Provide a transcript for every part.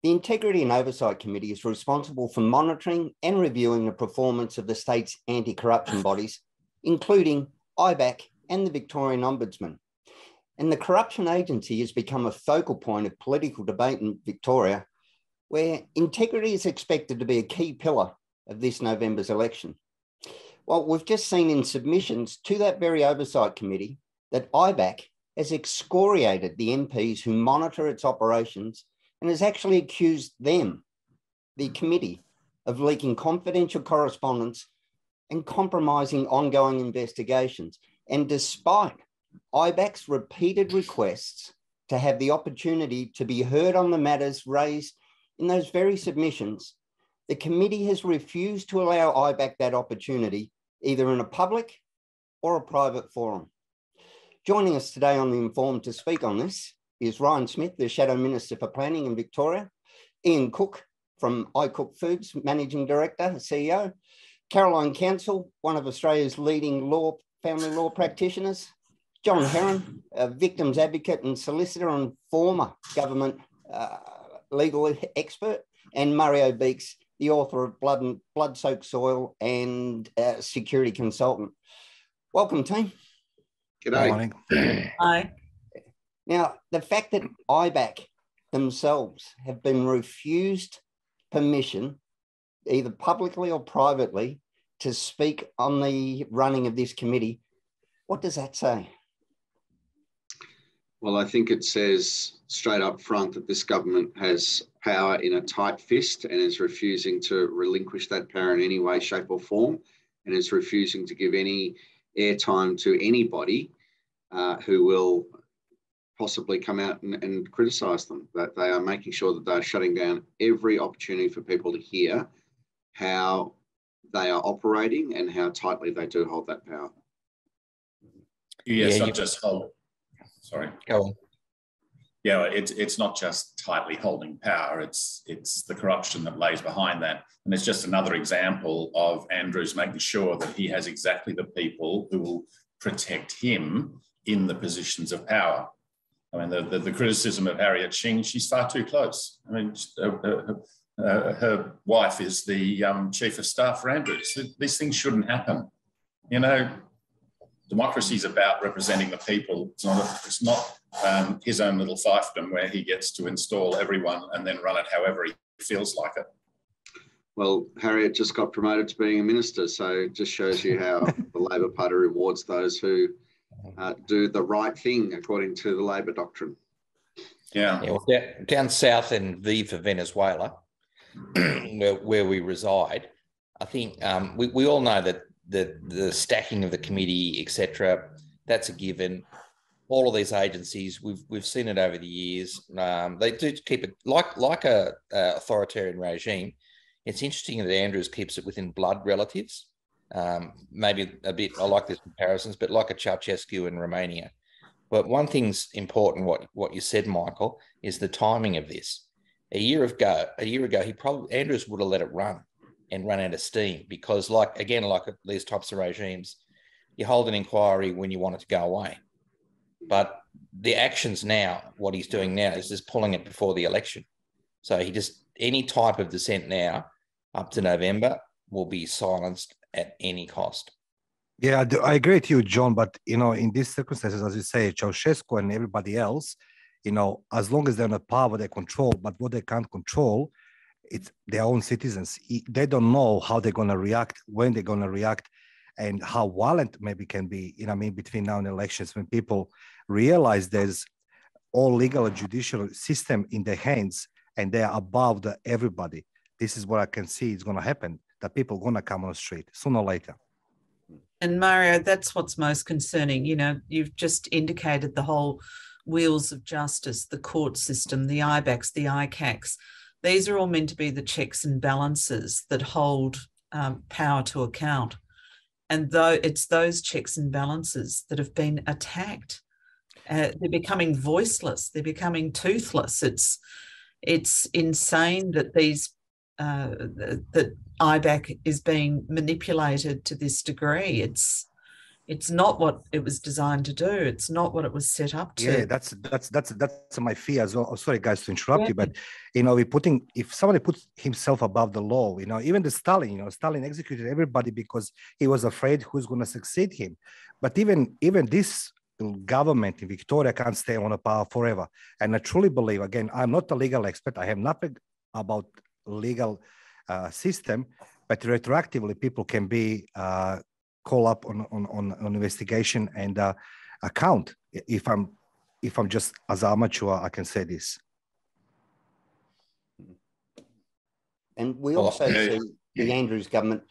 The Integrity and Oversight Committee is responsible for monitoring and reviewing the performance of the state's anti-corruption bodies, including IBAC and the Victorian Ombudsman. And the corruption agency has become a focal point of political debate in Victoria, where integrity is expected to be a key pillar of this November's election. Well, we've just seen in submissions to that very Oversight Committee that IBAC has excoriated the MPs who monitor its operations and has actually accused them, the committee, of leaking confidential correspondence and compromising ongoing investigations. And despite IBAC's repeated requests to have the opportunity to be heard on the matters raised in those very submissions, the committee has refused to allow IBAC that opportunity, either in a public or a private forum. Joining us today on The Informed to speak on this is Ryan Smith, the Shadow Minister for Planning in Victoria, Ian Cook from iCook Foods, Managing Director, CEO, Caroline Council, one of Australia's leading family law practitioners, John Heron, a victims advocate and solicitor and former government legal expert, and Mario Beeks, the author of Blood-Soaked Soil and security consultant. Welcome, team. G'day. Morning. Hi. Now, the fact that IBAC themselves have been refused permission, either publicly or privately, to speak on the running of this committee, what does that say? Well, I think it says straight up front that this government has power in a tight fist and is refusing to relinquish that power in any way, shape or form, and is refusing to give any airtime to anybody who will possibly come out and criticise them. That they are making sure that they're shutting down every opportunity for people to hear how they are operating and how tightly they do hold that power. Yes, not just hold. Sorry. Go on. Yeah, it's not just tightly holding power. It's the corruption that lays behind that, and it's just another example of Andrews making sure that he has exactly the people who will protect him in the positions of power. I mean, the criticism of Harriet Shing, she's far too close. I mean, her wife is the chief of staff for Andrews. These things shouldn't happen. You know, democracy is about representing the people. It's not his own little fiefdom where he gets to install everyone and then run it however he feels like it. Well, Harriet just got promoted to being a minister, so it just shows you how the Labor Party rewards those who do the right thing according to the Labor doctrine. Yeah. Well, down south in V for Venezuela, where we reside, I think we all know that the stacking of the committee, etc., that's a given. All of these agencies, we've seen it over the years. They do keep it like a authoritarian regime. It's interesting that Andrews keeps it within blood relatives. Maybe a bit, I like these comparisons, but like a Ceausescu in Romania. But one thing's important, what you said, Michael, is the timing of this. A year ago, Andrews would have let it run and run out of steam because, like these types of regimes, you hold an inquiry when you want it to go away. But the actions now, what he's doing now is just pulling it before the election. So any type of dissent now up to November will be silenced at any cost. Yeah, I agree with you, John. But, in these circumstances, as you say, Ceausescu and everybody else, as long as they're not power, they control. But what they can't control, it's their own citizens. They don't know how they're going to react, when they're going to react, and how violent maybe can be, between now and elections, when people realize there's all legal and judicial system in their hands and they are above everybody. This is what I can see is going to happen, that people are going to come on the street sooner or later. And Mario, that's what's most concerning. You've just indicated the whole wheels of justice, the court system, the IBACs, the ICACs. These are all meant to be the checks and balances that hold power to account. And though it's those checks and balances that have been attacked, they're becoming voiceless. They're becoming toothless. It's insane that that IBAC is being manipulated to this degree. It's not what it was designed to do. It's not what it was set up to. Yeah, that's my fear as well. Oh, sorry, guys, to interrupt you, but if somebody puts himself above the law, even the Stalin, Stalin executed everybody because he was afraid who's going to succeed him. But even this government in Victoria can't stay on the power forever. And I truly believe, again, I'm not a legal expert. I have nothing about legal system, but retroactively people can be call up on investigation and account. If I'm just as amateur, I can say this. And we also see the Andrews government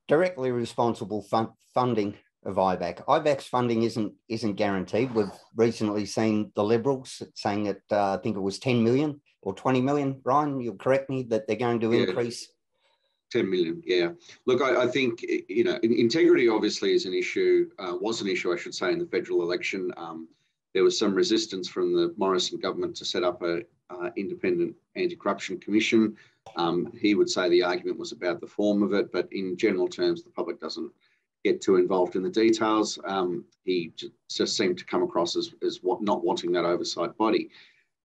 directly responsible for funding of IBAC. IBAC's funding isn't guaranteed. We've recently seen the Liberals saying that I think it was 10 million or 20 million. Ryan, you'll correct me, that they're going to increase. 10 million, yeah. Look, I think, integrity obviously is an issue, was an issue, I should say, in the federal election. There was some resistance from the Morrison government to set up a independent anti-corruption commission. He would say the argument was about the form of it, but in general terms, the public doesn't get too involved in the details. He just seemed to come across as not wanting that oversight body.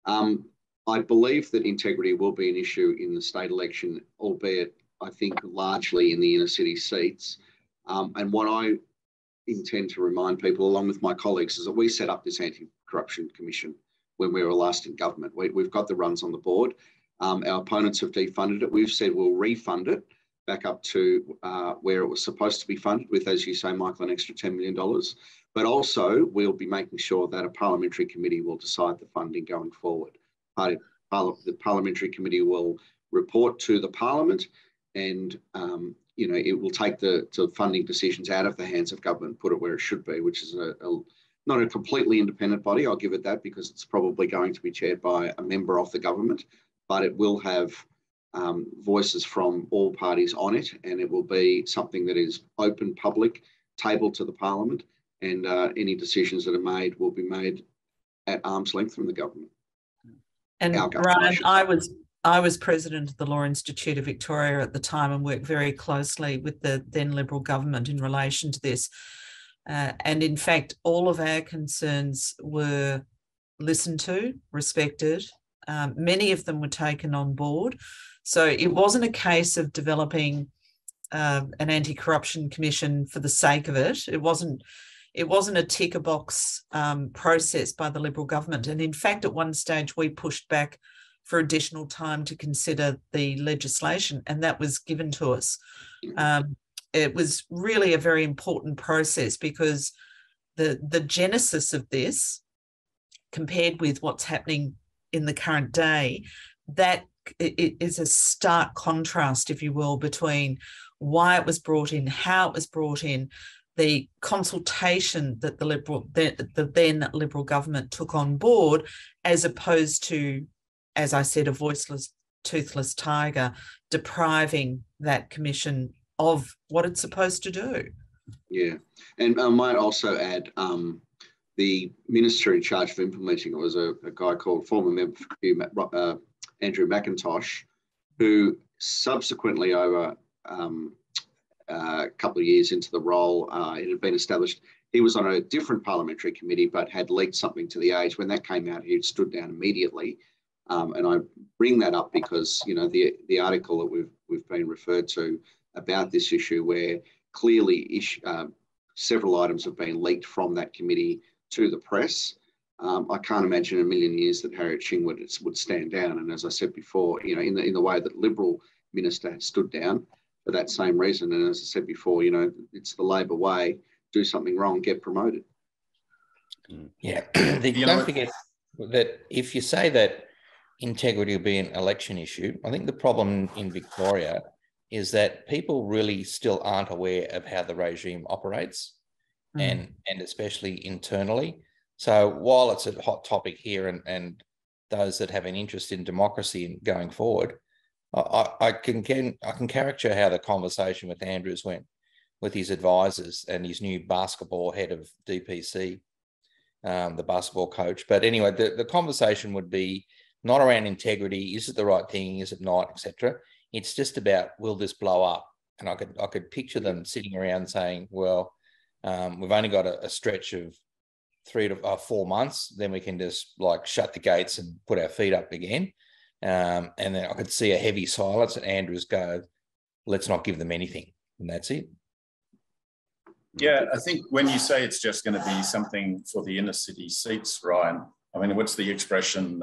I believe that integrity will be an issue in the state election, albeit I think largely in the inner city seats. And what I intend to remind people, along with my colleagues, is that we set up this anti-corruption commission when we were last in government. We've got the runs on the board. Our opponents have defunded it. We've said we'll refund it back up to where it was supposed to be funded with, as you say, Michael, an extra $10 million. But also we'll be making sure that a parliamentary committee will decide the funding going forward. The parliamentary committee will report to the parliament, and it will take the funding decisions out of the hands of government, put it where it should be, which is not a completely independent body. I'll give it that, because it's probably going to be chaired by a member of the government, but it will have voices from all parties on it, and it will be something that is open, public, tabled to the parliament, and any decisions that are made will be made at arm's length from the government. And Ryan, I was president of the Law Institute of Victoria at the time and worked very closely with the then Liberal government in relation to this. And in fact, all of our concerns were listened to, respected. Many of them were taken on board. So it wasn't a case of developing an anti-corruption commission for the sake of it. It wasn't a ticker box process by the Liberal government. And in fact, at one stage, we pushed back for additional time to consider the legislation, and that was given to us. It was really a very important process, because the genesis of this, compared with what's happening in the current day, that it is a stark contrast, if you will, between why it was brought in, how it was brought in, the consultation that the then Liberal government took on board, as opposed to, as I said, a voiceless, toothless tiger depriving that commission of what it's supposed to do. Yeah, and I might also add, the minister in charge of implementing it was a guy called former member Andrew McIntosh, who subsequently, over a couple of years into the role, it had been established. He was on a different parliamentary committee, but had leaked something to the Age. When that came out, he stood down immediately. And I bring that up because, the article that we've been referred to about this issue, where clearly several items have been leaked from that committee to the press. I can't imagine in a million years that Harriet Shing would stand down. And as I said before, in the way that Liberal minister had stood down for that same reason. And as I said before, it's the Labor way: do something wrong, get promoted. Yeah, don't forget that if you say that integrity will be an election issue, I think the problem in Victoria is that people really still aren't aware of how the regime operates, and especially internally. So while it's a hot topic here, and those that have an interest in democracy and going forward, I can caricature how the conversation with Andrews went with his advisors and his new basketball head of DPC, the basketball coach. But anyway, the conversation would be not around integrity. Is it the right thing? Is it not, etc. It's just about, will this blow up? And I could picture them sitting around saying, well, We've only got a stretch of 3 to 4 months. Then we can just like shut the gates and put our feet up again. And then I could see a heavy silence and Andrews go, let's not give them anything. And that's it. Yeah, I think when you say it's just going to be something for the inner city seats, Ryan, I mean, what's the expression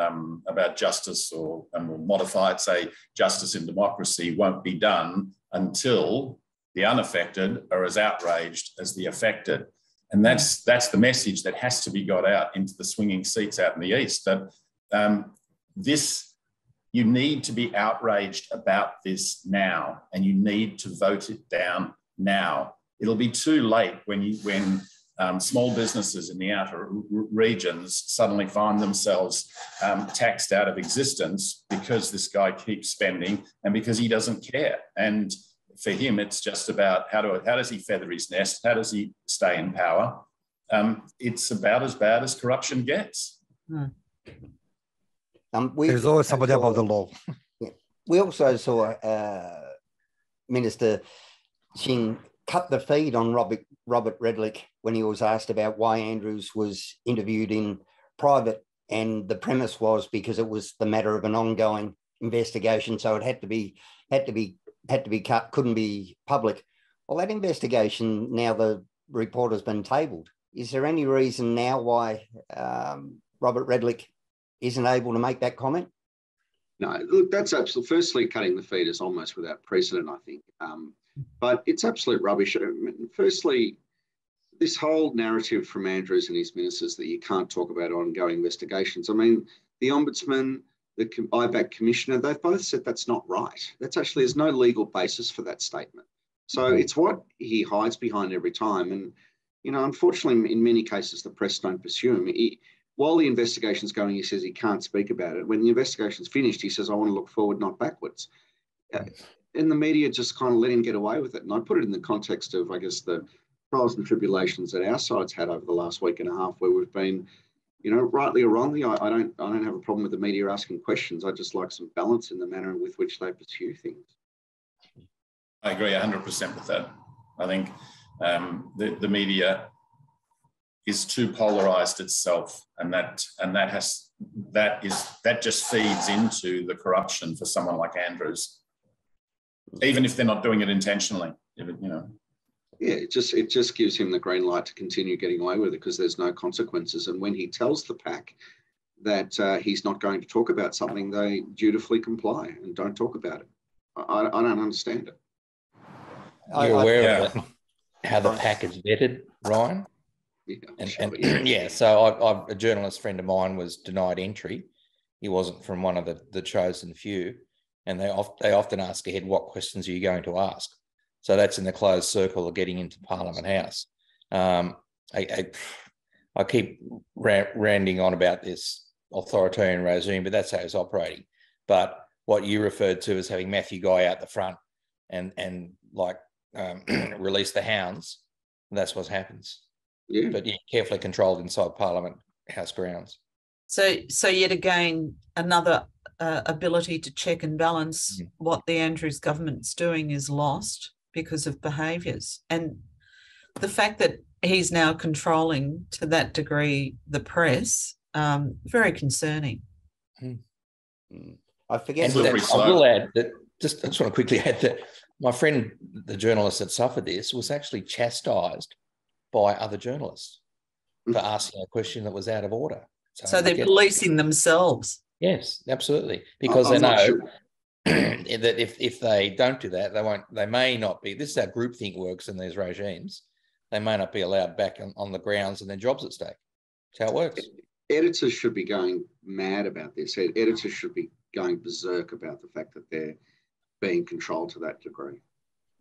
about justice, and we'll modify it, say justice in democracy won't be done until the unaffected are as outraged as the affected. And that's the message that has to be got out into the swinging seats out in the east, that you need to be outraged about this now, and you need to vote it down now. It'll be too late when small businesses in the outer regions suddenly find themselves taxed out of existence because this guy keeps spending and because he doesn't care. And for him, it's just about how does he feather his nest? How does he stay in power? It's about as bad as corruption gets. There's always somebody above the law. Yeah. We also saw Minister Singh cut the feed on Robert Redlich when he was asked about why Andrews was interviewed in private, and the premise was because it was the matter of an ongoing investigation, so it had to be cut, couldn't be public. Well, that investigation, now the report has been tabled. Is there any reason now why Robert Redlich isn't able to make that comment? No, look, that's absolutely, firstly, cutting the feed is almost without precedent, I think. But it's absolute rubbish. Firstly, this whole narrative from Andrews and his ministers that you can't talk about ongoing investigations. I mean, the Ombudsman, the IBAC Commissioner, they've both said that's not right. That's actually, there's no legal basis for that statement. So it's what he hides behind every time. And, you know, unfortunately, in many cases, the press don't pursue him. While the investigation's going, he says he can't speak about it. When the investigation's finished, he says, I want to look forward, not backwards. And the media just kind of let him get away with it. And I put it in the context of, I guess, the trials and tribulations that our side's had over the last week and a half, where we've been, you know, rightly or wrongly, I don't have a problem with the media asking questions. I just like some balance in the manner with which they pursue things. I agree 100% with that. I think the media is too polarised itself, and that just feeds into the corruption for someone like Andrews, even if they're not doing it intentionally. You know. Yeah, it just gives him the green light to continue getting away with it because there's no consequences. And when he tells the pack that he's not going to talk about something, they dutifully comply and don't talk about it. I don't understand it. You're aware of how the pack is vetted, Ryan? Yeah, So a journalist friend of mine was denied entry. He wasn't from one of the chosen few, and they often ask ahead, what questions are you going to ask? So that's in the closed circle of getting into Parliament House. I keep ranting on about this authoritarian regime, but that's how it's operating. But what you referred to as having Matthew Guy out the front and release the hounds, that's what happens. Yeah. But carefully controlled inside Parliament House grounds. So yet again, another ability to check and balance what the Andrews government's doing is lost because of behaviours. And the fact that he's now controlling to that degree the press, very concerning. I forget. I will add that, I just want to quickly add that my friend, the journalist that suffered this, was actually chastised by other journalists for asking a question that was out of order. So they're policing themselves. Yes, absolutely. Because they know that if they don't do that, they may not be, this is how groupthink works in these regimes, they may not be allowed back on the grounds and their jobs at stake. That's how it works. Editors should be going mad about this. Editors should be going berserk about the fact that they're being controlled to that degree.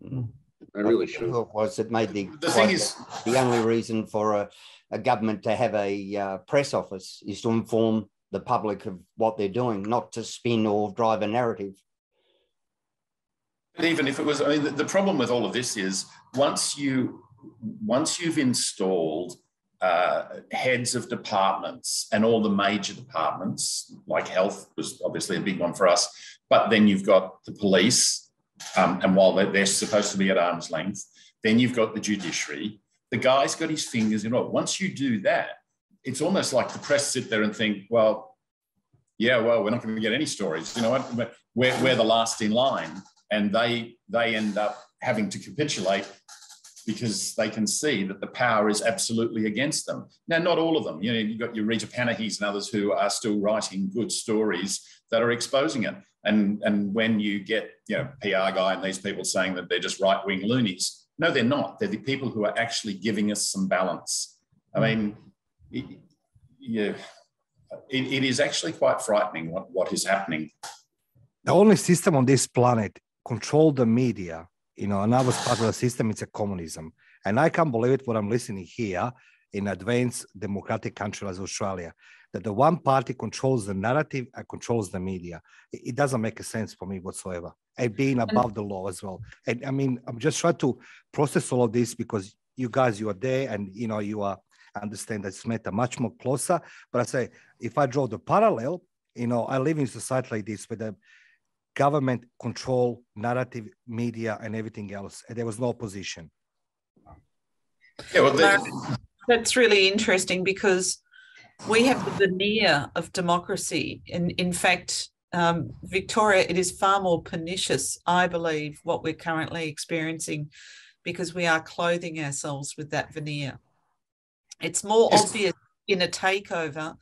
They really should. Was it made the thing is, the only reason for a government to have a press office is to inform the public of what they're doing, not to spin or drive a narrative. But even if it was, I mean, the problem with all of this is once you've installed heads of departments, and all the major departments, like health was obviously a big one for us, but then you've got the police, and while they're supposed to be at arm's length, then you've got the judiciary, the guy's got his fingers in it. Once you do that, it's almost like the press sit there and think, well, yeah, well, we're not going to get any stories. You know what? We're the last in line, and they end up having to capitulate because they can see that the power is absolutely against them. Now, not all of them. You know, you've got your Rita Panahys and others who are still writing good stories that are exposing it. And when you get, you know, PR guy and these people saying that they're just right-wing loonies, no, they're not. They're the people who are actually giving us some balance. I mean, it is actually quite frightening what is happening. The only system on this planet control the media, you know, another part of the system, it's a communism. And I can't believe it when I'm listening here in advanced democratic country as Australia, that the one party controls the narrative and controls the media. It doesn't make a sense for me whatsoever. And being above the law as well. And I mean, I'm just trying to process all of this because you guys, you are there and, you know, you are understand that it's matter much more closer. But I say, if I draw the parallel, you know, I live in a society like this where the government control narrative, media, and everything else, and there was no opposition. Yeah, well, that's really interesting because we have the veneer of democracy. And in fact, Victoria, it is far more pernicious, I believe, what we're currently experiencing because we are clothing ourselves with that veneer. It's more obvious in a takeover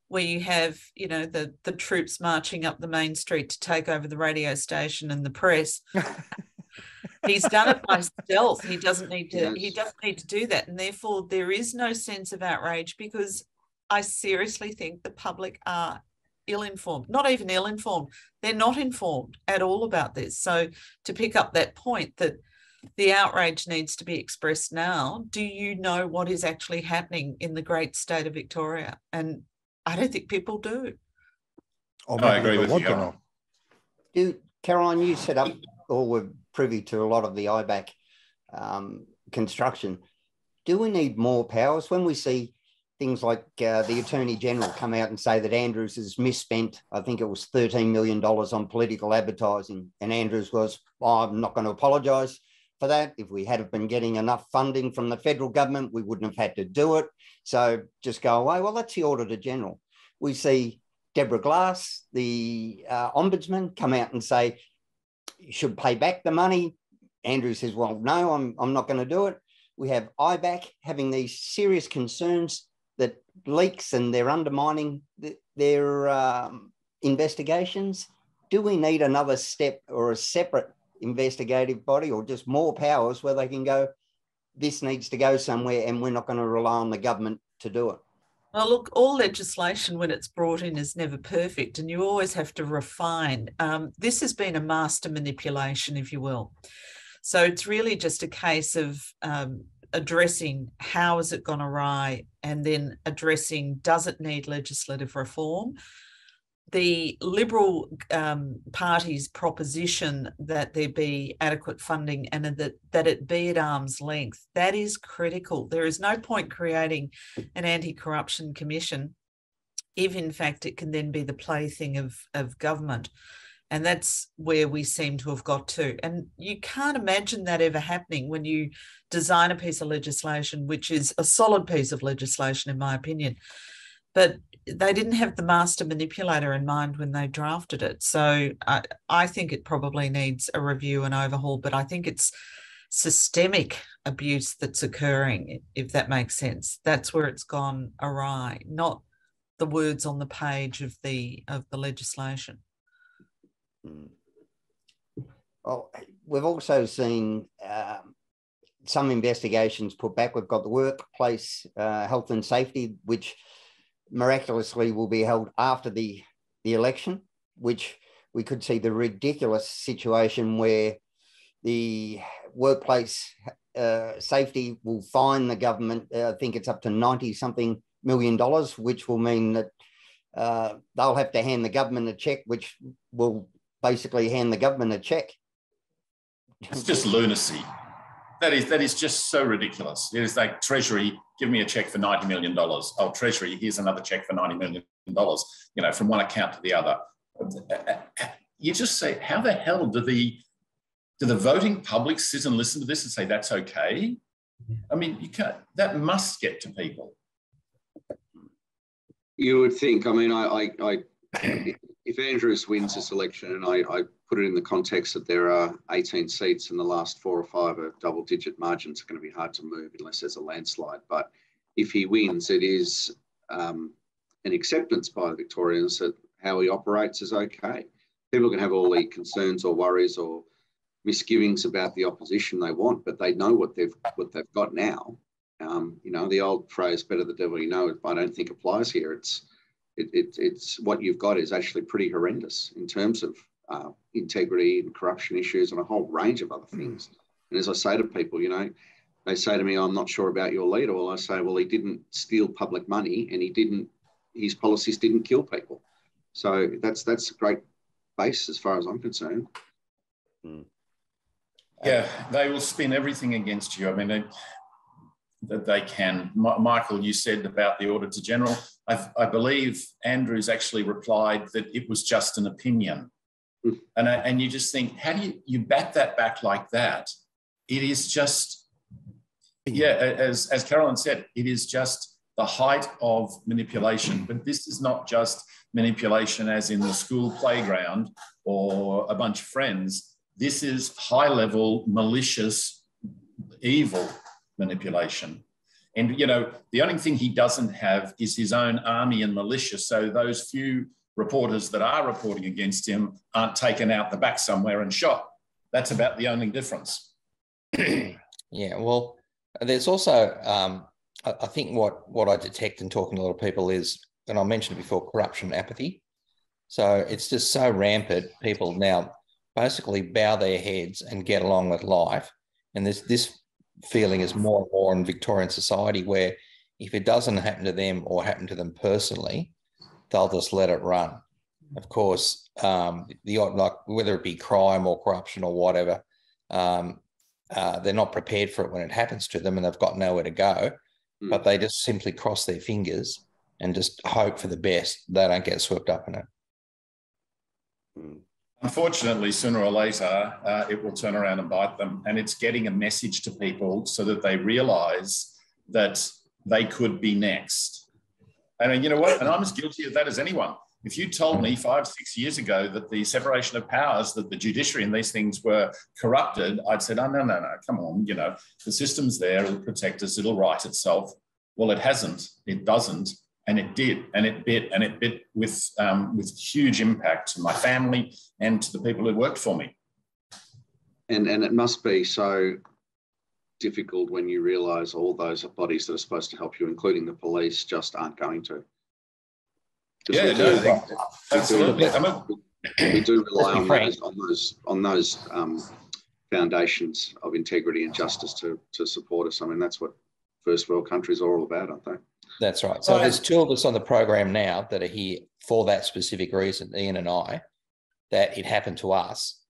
where you have, you know, the troops marching up the main street to take over the radio station and the press. He's done it by stealth. He doesn't need to. He doesn't need to do that, and therefore there is no sense of outrage because I seriously think the public are ill-informed. Not even ill-informed. They're not informed at all about this. So to pick up that point that the outrage needs to be expressed now. Do you know what is actually happening in the great state of Victoria? And I don't think people do. I agree with you. Caroline, you set up or were privy to a lot of the IBAC construction. Do we need more powers? When we see things like the Attorney General come out and say that Andrews has misspent, I think it was $13 million on political advertising, and Andrews was, I'm not going to apologise for that. If we had been getting enough funding from the federal government, we wouldn't have had to do it. So just go away. Well, that's the Auditor General. We see Deborah Glass, the Ombudsman, come out and say, you should pay back the money. Andrew says, well, no, I'm not going to do it. We have IBAC having these serious concerns that leaks and they're undermining their investigations. Do we need another step or a separate investigative body or just more powers where they can go, this needs to go somewhere and we're not going to rely on the government to do it? Well, look, all legislation when it's brought in is never perfect and you always have to refine. This has been a master manipulation, if you will. So it's really just a case of addressing how has it gone awry and then addressing does it need legislative reform. The Liberal Party's proposition that there be adequate funding and that it be at arm's length, that is critical. There is no point creating an anti-corruption commission if, in fact, it can then be the plaything of government. And that's where we seem to have got to. And you can't imagine that ever happening when you design a piece of legislation, which is a solid piece of legislation, in my opinion. But they didn't have the master manipulator in mind when they drafted it. So I think it probably needs a review and overhaul, but I think it's systemic abuse that's occurring, if that makes sense. That's where it's gone awry, not the words on the page of the legislation. Well, we've also seen some investigations put back. We've got the workplace health and safety, which miraculously will be held after the election, which we could see the ridiculous situation where the workplace safety will fine the government, I think it's up to $90-something million, which will mean that they'll have to hand the government a check, which will basically hand the government a check. It's just lunacy. That is just so ridiculous. It is like, Treasury, give me a check for $90 million. Oh, Treasury, here's another check for $90 million, you know, from one account to the other. You just say, how the hell do the voting public sit and listen to this and say, that's okay? I mean, you can't, that must get to people. You would think. I mean, if Andrews wins this election, and I put it in the context that there are 18 seats and the last 4 or 5 are double-digit margins, are going to be hard to move unless there's a landslide. But if he wins, it is an acceptance by the Victorians that how he operates is okay. People can have all the concerns or worries or misgivings about the opposition they want, but they know what they've got now. You know, the old phrase "better the devil you know," I don't think applies here. It's what you've got is actually pretty horrendous in terms of integrity and corruption issues and a whole range of other things. And as I say to people, you know, they say to me, "I'm not sure about your leader." Well, I say, well, he didn't steal public money and his policies didn't kill people. So that's a great base as far as I'm concerned. Yeah, they will spin everything against you. I mean, that they can. Michael, you said about the Auditor General. I believe Andrews actually replied that it was just an opinion. And you just think, how do you bat that back like that? It is just, yeah, as Carolyn said, it is just the height of manipulation. But this is not just manipulation as in the school playground or a bunch of friends. This is high-level, malicious, evil manipulation. And, you know, the only thing he doesn't have is his own army and militia. So those few reporters that are reporting against him aren't taken out the back somewhere and shot. That's about the only difference. Yeah, well, there's also, I think what I detect in talking to a lot of people is, and I mentioned it before, corruption, apathy. So it's just so rampant. People now basically bow their heads and get along with life. And this feeling is more and more in Victorian society, where if it doesn't happen to them or happen to them personally, they'll just let it run. Of course, like whether it be crime or corruption or whatever, they're not prepared for it when it happens to them and they've got nowhere to go, but they just simply cross their fingers and just hope for the best. They don't get swept up in it. Unfortunately, sooner or later, it will turn around and bite them. And it's getting a message to people so that they realise that they could be next. And you know what? And I'm as guilty of that as anyone. If you told me 5, 6 years ago that the separation of powers, that the judiciary and these things were corrupted, I'd said, oh, no, come on. You know, the system's there, it'll protect us, it'll right itself. Well, it hasn't, it doesn't. And it did, and it bit with huge impact to my family and to the people who worked for me. And it must be so difficult when you realise all those bodies that are supposed to help you, including the police, just aren't going to. Yeah, no, absolutely. We do rely on those foundations of integrity and justice to support us. I mean, that's what first world countries are all about, aren't they? That's right. So there's 2 of us on the program now that are here for that specific reason, Ian and I, that it happened to us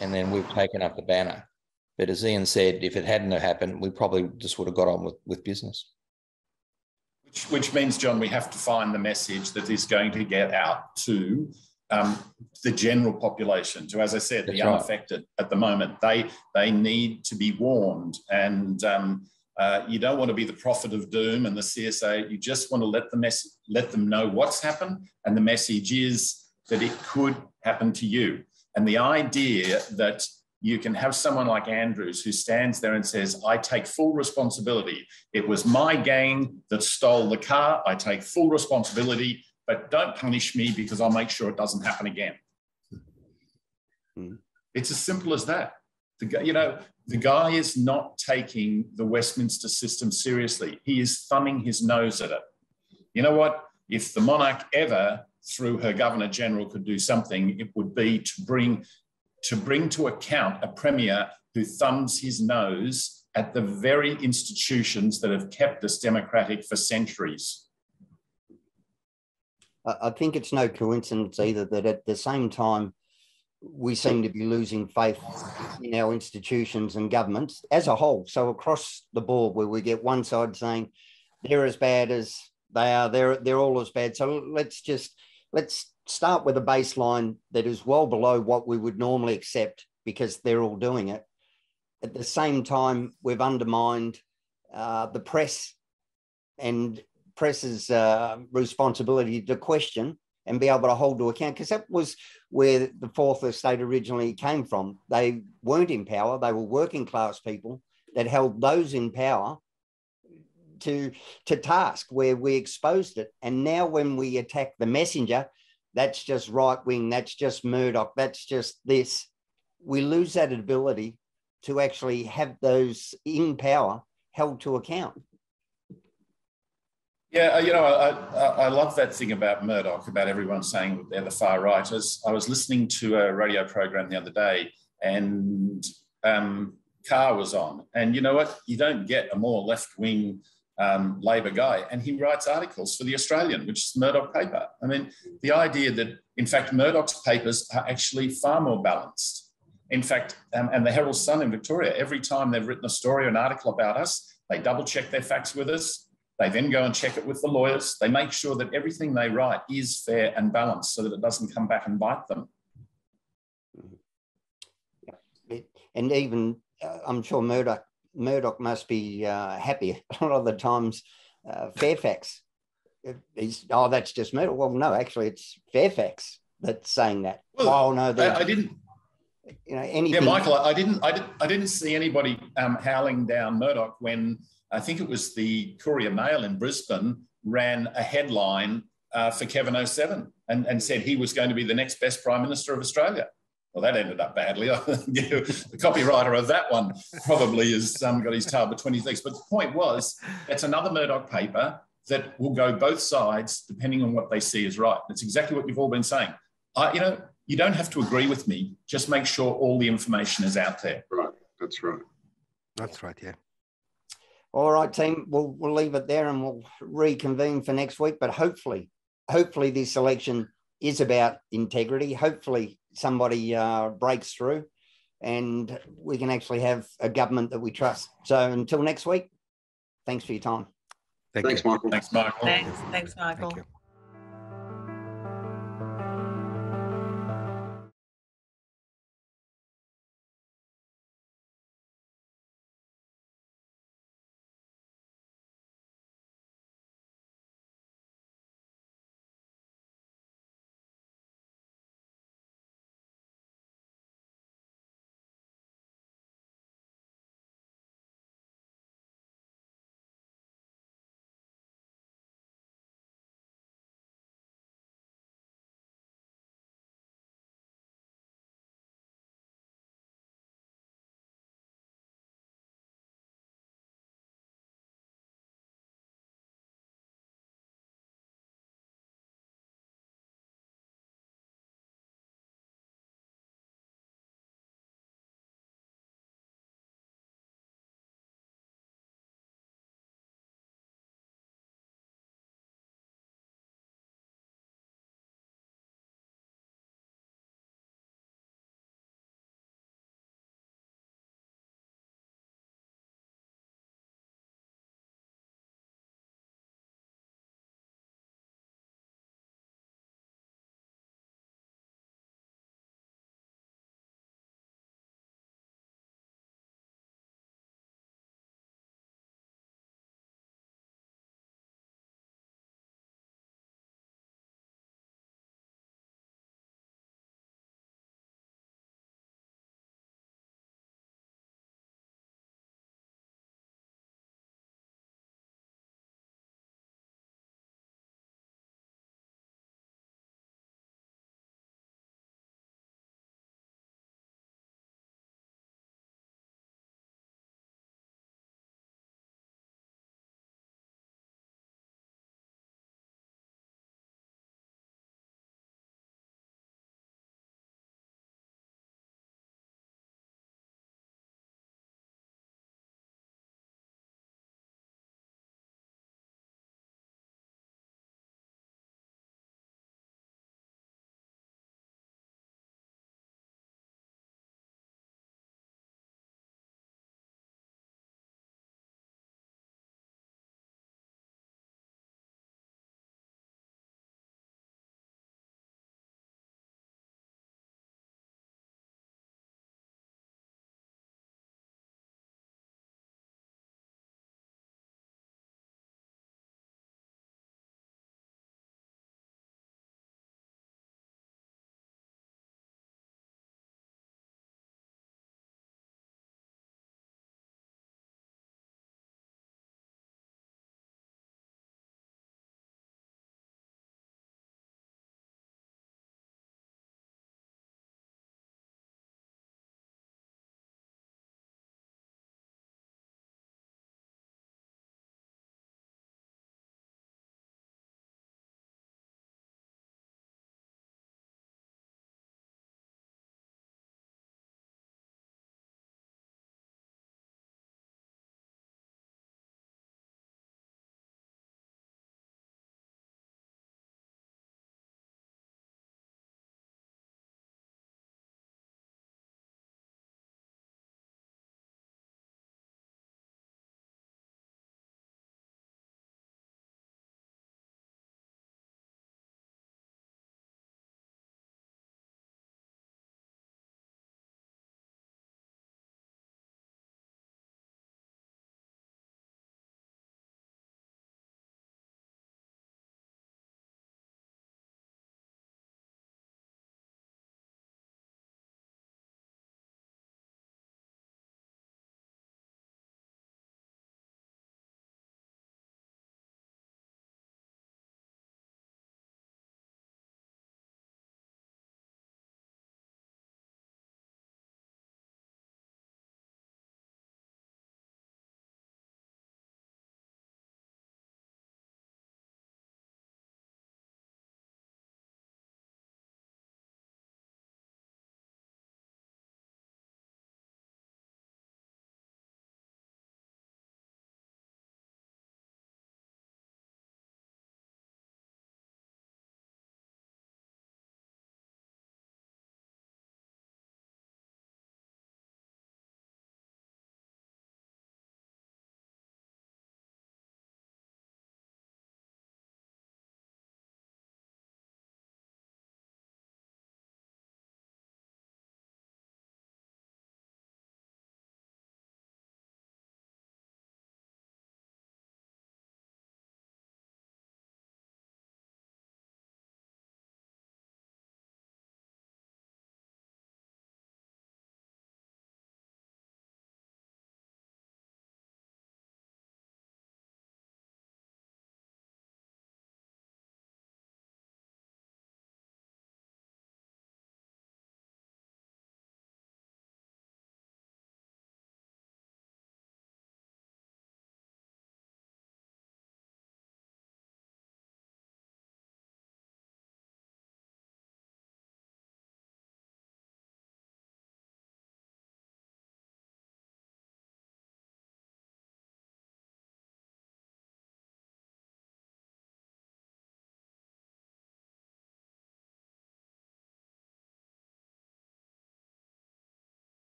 and then we've taken up the banner. But as Ian said, if it hadn't happened, we probably just would have got on with business. Which means, John, we have to find the message that is going to get out to the general population, to, as I said, the unaffected at the moment. They need to be warned. And you don't want to be the prophet of doom and the CSA. You just want to let them know what's happened. And the message is that it could happen to you. And the idea that you can have someone like Andrews who stands there and says, I take full responsibility. It was my gang that stole the car. I take full responsibility, but don't punish me because I'll make sure it doesn't happen again. It's as simple as that. The guy is not taking the Westminster system seriously. He is thumbing his nose at it. You know what? If the monarch ever, through her Governor General, could do something, it would be to bring to account a premier who thumbs his nose at the very institutions that have kept us democratic for centuries. I think it's no coincidence either that at the same time, we seem to be losing faith in our institutions and governments as a whole. So across the board, where we get one side saying they're as bad as they are, they're all as bad. So let's start with a baseline that is well below what we would normally accept because they're all doing it. At the same time, we've undermined the press and press's responsibility to question and be able to hold to account, because that was where the fourth estate originally came from. They weren't in power. They were working class people that held those in power to task, where we exposed it. And now when we attack the messenger, that's just right wing, that's just Murdoch, that's just this, we lose that ability to actually have those in power held to account. Yeah, you know, I love that thing about Murdoch, about everyone saying that they're the far right. I was listening to a radio program the other day, and Carr was on. And you know what? You don't get a more left-wing Labor guy, and he writes articles for The Australian, which is the Murdoch paper. I mean, the idea that, in fact, Murdoch's papers are actually far more balanced. In fact, and the Herald Sun in Victoria, every time they've written a story or an article about us, they double-check their facts with us. They then go and check it with the lawyers. They make sure that everything they write is fair and balanced so that it doesn't come back and bite them. And even, I'm sure Murdoch must be happy a lot of the times. Fairfax, oh, that's just Murdoch. Well, no, actually, it's Fairfax that's saying that. Well, oh no, I didn't. You know, anything. Yeah, Michael, I didn't see anybody howling down Murdoch when I think it was the Courier Mail in Brisbane ran a headline for Kevin 07 and said he was going to be the next best Prime Minister of Australia. Well, that ended up badly. The copywriter of that one probably has got his tail between his legs. But the point was, it's another Murdoch paper that will go both sides depending on what they see as right. That's exactly what you've all been saying. You know, you don't have to agree with me. Just make sure all the information is out there. Right. That's right. That's right, yeah. All right, team, we'll leave it there and we'll reconvene for next week. But hopefully this election is about integrity. Hopefully somebody breaks through and we can actually have a government that we trust. So until next week, thanks for your time. Thanks, Michael. Thanks, Michael. Thanks, Michael. Thank you.